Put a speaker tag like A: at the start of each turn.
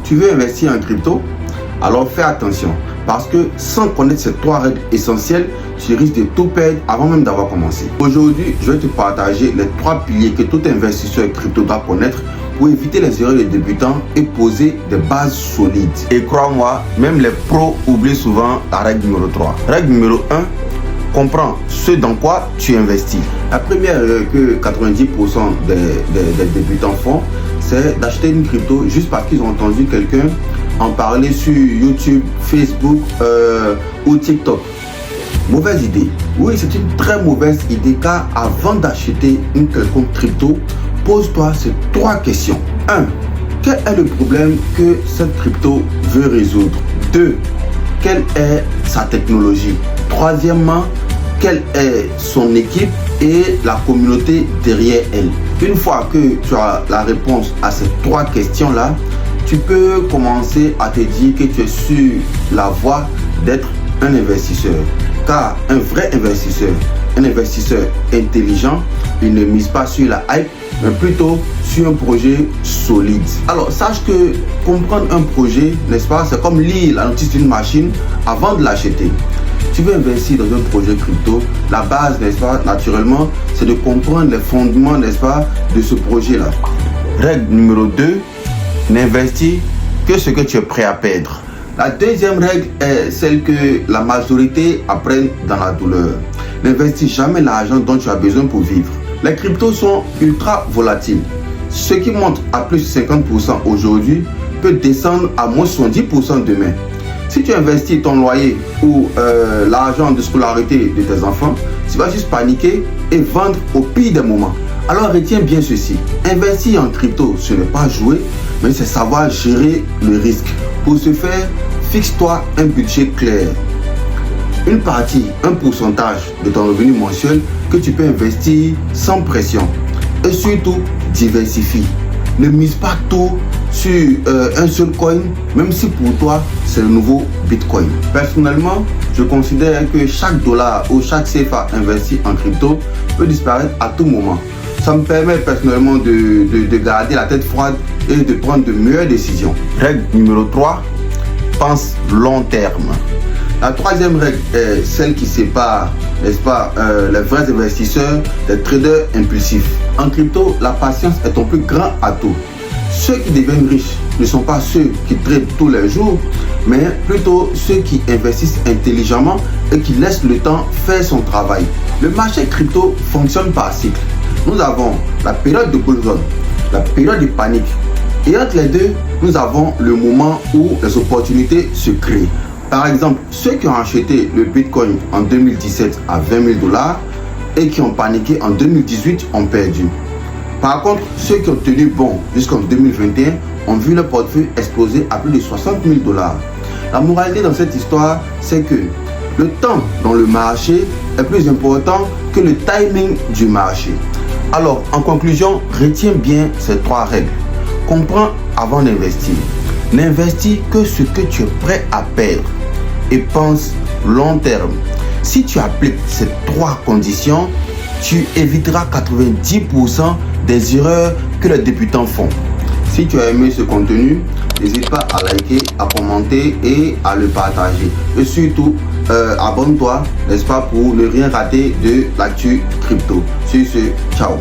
A: Tu veux investir en crypto? Alors fais attention, parce que sans connaître ces 3 règles essentielles, tu risques de tout perdre avant même d'avoir commencé. Aujourd'hui, je vais te partager les 3 piliers que tout investisseur crypto doit connaître pour éviter les erreurs des débutants et poser des bases solides. Et crois-moi, même les pros oublient souvent la règle numéro 3. Règle numéro 1, comprends ce dans quoi tu investis. La première que 90% des débutants font, c'est d'acheter une crypto juste parce qu'ils ont entendu quelqu'un en parler sur YouTube, Facebook ou TikTok. Mauvaise idée. Oui, c'est une très mauvaise idée, car avant d'acheter une quelconque crypto, pose-toi ces 3 questions. 1. Quel est le problème que cette crypto veut résoudre? 2. Quelle est sa technologie? Troisièmement, quelle est son équipe et la communauté derrière elle? Une fois que tu as la réponse à ces 3 questions-là, tu peux commencer à te dire que tu es sur la voie d'être un investisseur. Car un vrai investisseur, un investisseur intelligent, il ne mise pas sur la hype, mais plutôt sur un projet solide. Alors sache que comprendre un projet, n'est-ce pas, c'est comme lire la notice d'une machine avant de l'acheter. Tu veux investir dans un projet crypto, la base, n'est-ce pas, naturellement, c'est de comprendre les fondements, n'est-ce pas, de ce projet-là. Règle numéro 2, n'investis que ce que tu es prêt à perdre. La deuxième règle est celle que la majorité apprennent dans la douleur. N'investis jamais l'argent dont tu as besoin pour vivre. Les cryptos sont ultra volatiles. Ce qui monte à plus de 50% aujourd'hui peut descendre à moins 70% demain. Si tu investis ton loyer ou l'argent de scolarité de tes enfants, tu vas juste paniquer et vendre au pire des moments. Alors retiens bien ceci, investir en crypto, ce n'est pas jouer, mais c'est savoir gérer le risque. Pour ce faire, fixe-toi un budget clair. Une partie, un pourcentage de ton revenu mensuel que tu peux investir sans pression. Et surtout, diversifie. Ne mise pas tout sur un seul coin, même si pour toi, c'est le nouveau Bitcoin. Personnellement, je considère que chaque dollar ou chaque CFA investi en crypto peut disparaître à tout moment. Ça me permet personnellement de garder la tête froide et de prendre de meilleures décisions. Règle numéro 3, pense long terme. La troisième règle est celle qui sépare, n'est-ce pas, les vrais investisseurs des traders impulsifs. En crypto, la patience est ton plus grand atout. Ceux qui deviennent riches ne sont pas ceux qui tradent tous les jours, mais plutôt ceux qui investissent intelligemment et qui laissent le temps faire son travail. Le marché crypto fonctionne par cycle. Nous avons la période de bull run, la période de panique. Et entre les deux, nous avons le moment où les opportunités se créent. Par exemple, ceux qui ont acheté le Bitcoin en 2017 à 20 000 $ et qui ont paniqué en 2018 ont perdu. Par contre, ceux qui ont tenu bon jusqu'en 2021 ont vu leur portefeuille exploser à plus de 60 000 $. La moralité dans cette histoire, c'est que le temps dans le marché est plus important que le timing du marché. Alors, en conclusion, retiens bien ces 3 règles. Comprends avant d'investir. N'investis que ce que tu es prêt à perdre et pense long terme. Si tu appliques ces 3 conditions, tu éviteras 90% des erreurs que les débutants font. Si tu as aimé ce contenu, n'hésite pas à liker, à commenter et à le partager. Et surtout, abonne-toi, n'est-ce pas, pour ne rien rater de l'actu crypto. Sur ce, ciao.